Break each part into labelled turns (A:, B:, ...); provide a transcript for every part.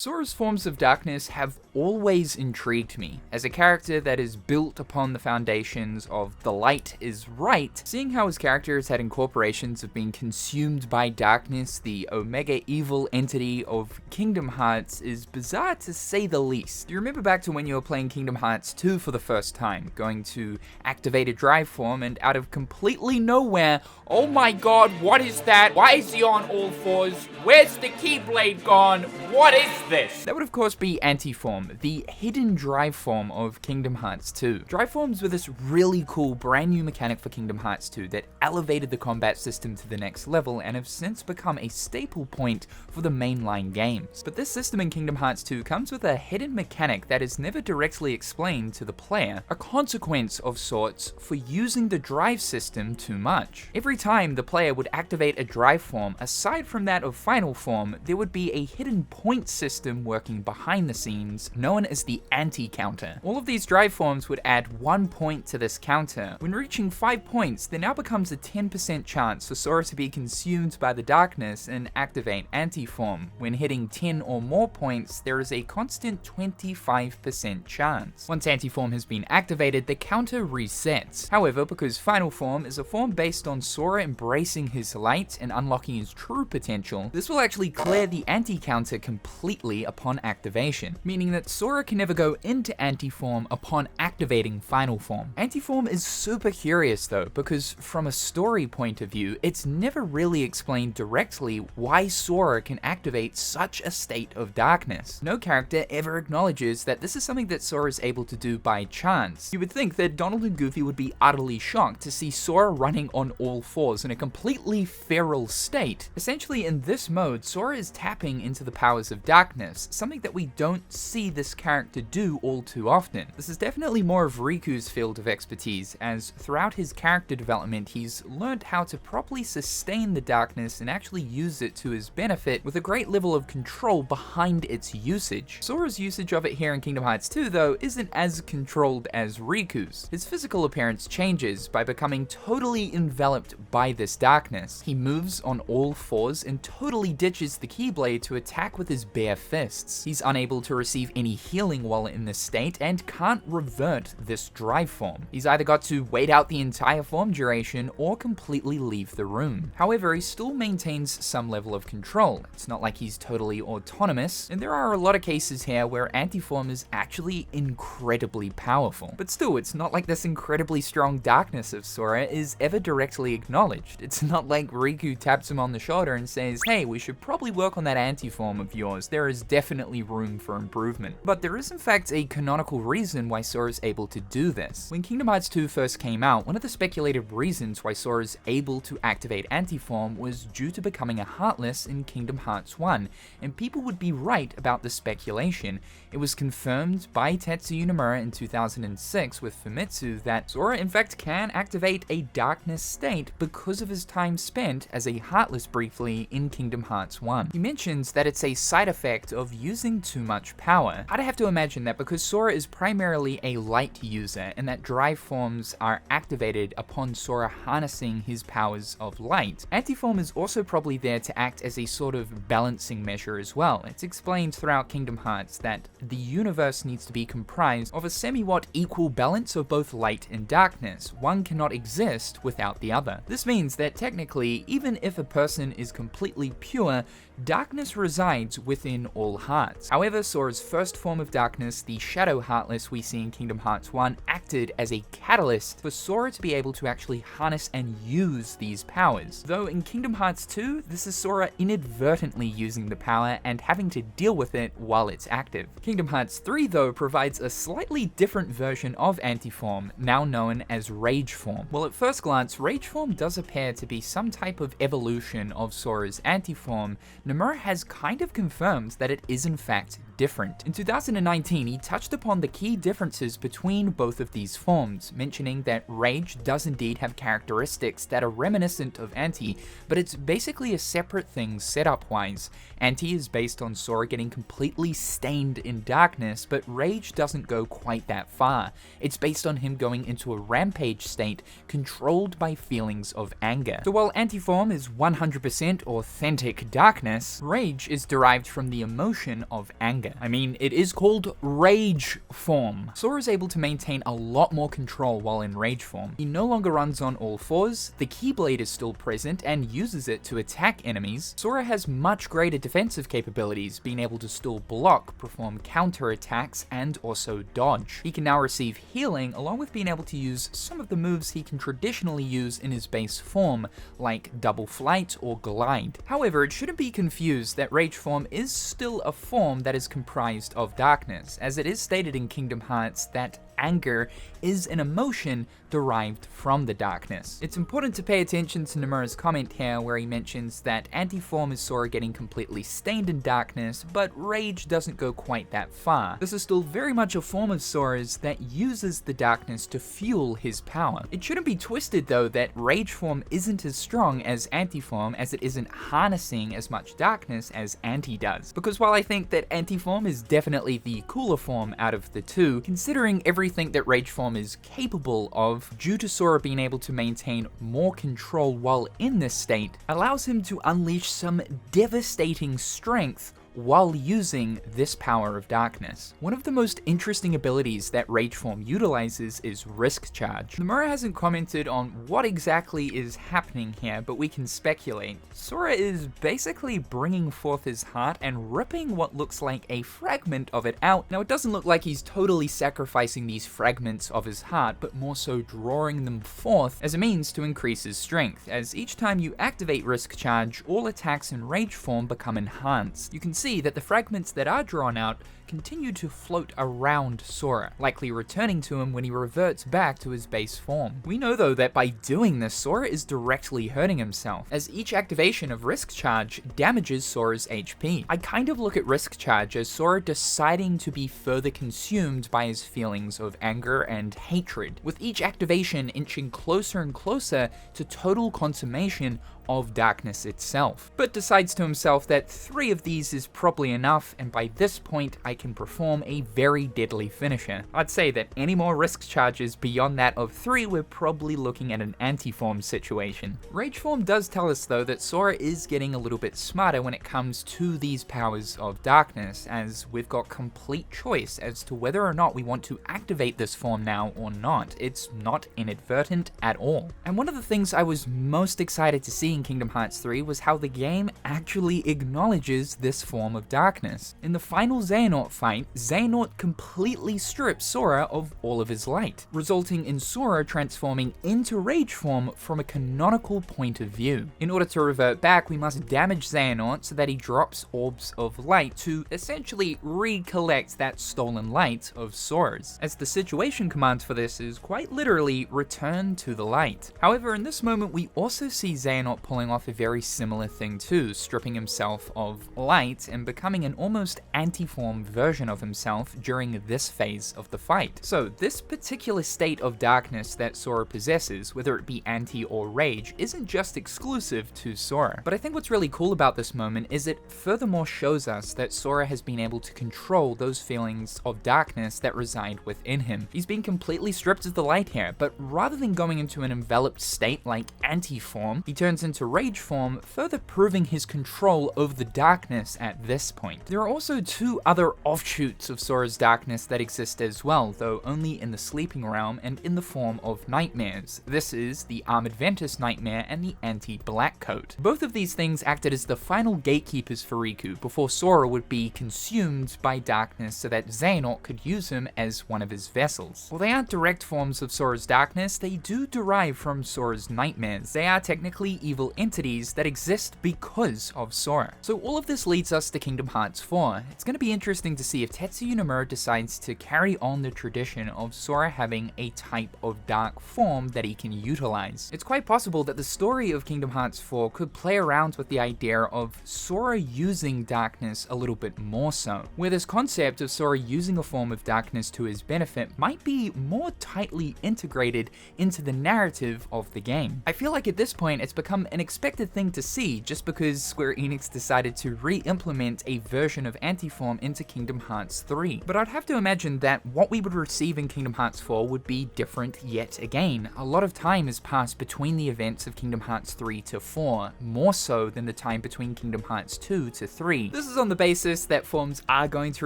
A: Sora's forms of darkness have always intrigued me. As a character that is built upon the foundations of the light is right, seeing how his character has had incorporations of being consumed by darkness, the omega evil entity of Kingdom Hearts, is bizarre to say the least. Do you remember back to when you were playing Kingdom Hearts 2 for the first time, going to activate a drive form and out of completely nowhere, oh my god, what is that? Why is he on all fours? Where's the Keyblade gone? What is this? That would of course be Anti-Form, the hidden drive form of Kingdom Hearts 2. Drive forms were this really cool brand new mechanic for Kingdom Hearts 2 that elevated the combat system to the next level and have since become a staple point for the mainline games. But this system in Kingdom Hearts 2 comes with a hidden mechanic that is never directly explained to the player, a consequence of sorts for using the drive system too much. Every time the player would activate a drive form, aside from that of Final Form, there would be a hidden point system working behind the scenes, known as the anti-counter. All of these drive forms would add 1 point to this counter. When reaching 5 points, there now becomes a 10% chance for Sora to be consumed by the darkness and activate anti-form. When hitting 10 or more points, there is a constant 25% chance. Once anti-form has been activated, the counter resets. However, because Final Form is a form based on Sora embracing his light and unlocking his true potential, this will actually clear the anti-counter completely upon activation, meaning that Sora can never go into anti-form upon activating Final Form. Anti-form is super curious though, because from a story point of view, it's never really explained directly why Sora can activate such a state of darkness. No character ever acknowledges that this is something that Sora is able to do by chance. You would think that Donald and Goofy would be utterly shocked to see Sora running on all fours in a completely feral state. Essentially, in this mode, Sora is tapping into the powers of darkness, something that we don't see this character do all too often. This is definitely more of Riku's field of expertise, as throughout his character development, he's learned how to properly sustain the darkness and actually use it to his benefit with a great level of control behind its usage. Sora's usage of it here in Kingdom Hearts 2, though, isn't as controlled as Riku's. His physical appearance changes by becoming totally enveloped by this darkness. He moves on all fours and totally ditches the Keyblade to attack with his bare fists. He's unable to receive any healing while in this state and can't revert this drive form. He's either got to wait out the entire form duration or completely leave the room. However, he still maintains some level of control. It's not like he's totally autonomous, and there are a lot of cases here where anti-form is actually incredibly powerful. But still, it's not like this incredibly strong darkness of Sora is ever directly acknowledged. It's not like Riku taps him on the shoulder and says, hey, we should probably work on that anti-form of yours. There is definitely room for improvement. But there is in fact a canonical reason why Sora is able to do this. When Kingdom Hearts 2 first came out, one of the speculated reasons why Sora is able to activate anti-form was due to becoming a Heartless in Kingdom Hearts 1, and people would be right about the speculation. It was confirmed by Tetsuya Nomura in 2006 with Famitsu that Sora in fact can activate a darkness state because of his time spent as a Heartless briefly in Kingdom Hearts 1. He mentions that it's a side effect of using too much power. I'd have to imagine that because Sora is primarily a light user and that drive forms are activated upon Sora harnessing his powers of light, anti-form is also probably there to act as a sort of balancing measure as well. It's explained throughout Kingdom Hearts that the universe needs to be comprised of a semi-what equal balance of both light and darkness. One cannot exist without the other. This means that technically, even if a person is completely pure, darkness resides within all hearts. However, Sora's first form of darkness, the Shadow Heartless we see in Kingdom Hearts 1, acted as a catalyst for Sora to be able to actually harness and use these powers. Though in Kingdom Hearts 2, this is Sora inadvertently using the power and having to deal with it while it's active. Kingdom Hearts 3, though, provides a slightly different version of anti-form, now known as Rage Form. Well, at first glance, Rage Form does appear to be some type of evolution of Sora's anti-form. Nomura has kind of confirmed that it is in fact different. In 2019, he touched upon the key differences between both of these forms, mentioning that Rage does indeed have characteristics that are reminiscent of Anti, but it's basically a separate thing setup-wise. Anti is based on Sora getting completely stained in darkness, but Rage doesn't go quite that far. It's based on him going into a rampage state controlled by feelings of anger. So while Anti-form is 100% authentic darkness, Rage is derived from the emotion of anger. I mean, it is called rage form. Sora is able to maintain a lot more control while in rage form. He no longer runs on all fours, the Keyblade is still present and uses it to attack enemies. Sora has much greater defensive capabilities, being able to still block, perform counter attacks, and also dodge. He can now receive healing, along with being able to use some of the moves he can traditionally use in his base form, like double flight or glide. However, it shouldn't be confused that rage form is still a form that is comprised of darkness, as it is stated in Kingdom Hearts that anger is an emotion derived from the darkness. It's important to pay attention to Nomura's comment here where he mentions that anti-form is Sora getting completely stained in darkness, but rage doesn't go quite that far. This is still very much a form of Sora's that uses the darkness to fuel his power. It shouldn't be twisted though that rage form isn't as strong as anti-form, as it isn't harnessing as much darkness as anti does. Because while I think that anti-form is definitely the cooler form out of the two, considering everything that rage form is capable of, due to Sora being able to maintain more control while in this state, allows him to unleash some devastating strength while using this power of darkness. One of the most interesting abilities that Rage Form utilizes is Risk Charge. Nomura hasn't commented on what exactly is happening here, but we can speculate. Sora is basically bringing forth his heart and ripping what looks like a fragment of it out. Now, it doesn't look like he's totally sacrificing these fragments of his heart, but more so drawing them forth as a means to increase his strength, as each time you activate Risk Charge, all attacks in Rage Form become enhanced. You can see that the fragments that are drawn out continue to float around Sora, likely returning to him when he reverts back to his base form. We know though that by doing this, Sora is directly hurting himself, as each activation of Risk Charge damages Sora's HP. I kind of look at Risk Charge as Sora deciding to be further consumed by his feelings of anger and hatred, with each activation inching closer and closer to total consummation of darkness itself, but decides to himself that 3 of these is probably enough, and by this point I can perform a very deadly finisher. I'd say that any more risk charges beyond that of 3, we're probably looking at an anti-form situation. Rage Form does tell us though that Sora is getting a little bit smarter when it comes to these powers of darkness, as we've got complete choice as to whether or not we want to activate this form now or not. It's not inadvertent at all. And one of the things I was most excited to see in Kingdom Hearts 3 was how the game actually acknowledges this form of darkness. In the final Xehanort fight, Xehanort completely strips Sora of all of his light, resulting in Sora transforming into Rage Form from a canonical point of view. In order to revert back, we must damage Xehanort so that he drops orbs of light to essentially recollect that stolen light of Sora's, as the situation command for this is quite literally return to the light. However, in this moment we also see Xehanort pulling off a very similar thing too, stripping himself of light and becoming an almost anti-form version of himself during this phase of the fight. So this particular state of darkness that Sora possesses, whether it be anti or rage, isn't just exclusive to Sora. But I think what's really cool about this moment is it furthermore shows us that Sora has been able to control those feelings of darkness that reside within him. He's been completely stripped of the light here, but rather than going into an enveloped state like anti-form, he turns into Rage Form, further proving his control over the darkness at this point. There are also 2 other offshoots of Sora's darkness that exist as well, though only in the sleeping realm and in the form of nightmares. This is the Armored Ventus nightmare and the anti-black coat. Both of these things acted as the final gatekeepers for Riku before Sora would be consumed by darkness so that Xehanort could use him as one of his vessels. While they aren't direct forms of Sora's darkness, they do derive from Sora's nightmares. They are technically evil entities that exist because of Sora. So all of this leads us to Kingdom Hearts 4. It's going to be interesting to see if Tetsuya Nomura decides to carry on the tradition of Sora having a type of dark form that he can utilize. It's quite possible that the story of Kingdom Hearts 4 could play around with the idea of Sora using darkness a little bit more so, where this concept of Sora using a form of darkness to his benefit might be more tightly integrated into the narrative of the game. I feel like at this point it's become an expected thing to see just because Square Enix decided to re-implement a version of Antiform into Kingdom Hearts 3. But I'd have to imagine that what we would receive in Kingdom Hearts 4 would be different yet again. A lot of time has passed between the events of Kingdom Hearts 3 to 4, more so than the time between Kingdom Hearts 2 to 3. This is on the basis that forms are going to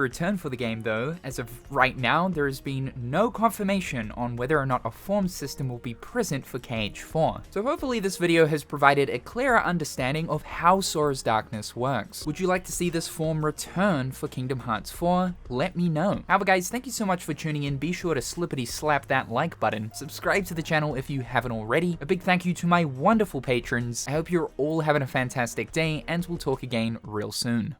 A: return for the game though. As of right now, there has been no confirmation on whether or not a form system will be present for KH4. So hopefully this video has provided a clearer understanding of how Sora's Darkness works. Would you like to see this form return for Kingdom Hearts 4? Let me know. However guys, thank you so much for tuning in. Be sure to slippity slap that like button. Subscribe to the channel if you haven't already. A big thank you to my wonderful patrons. I hope you're all having a fantastic day and we'll talk again real soon.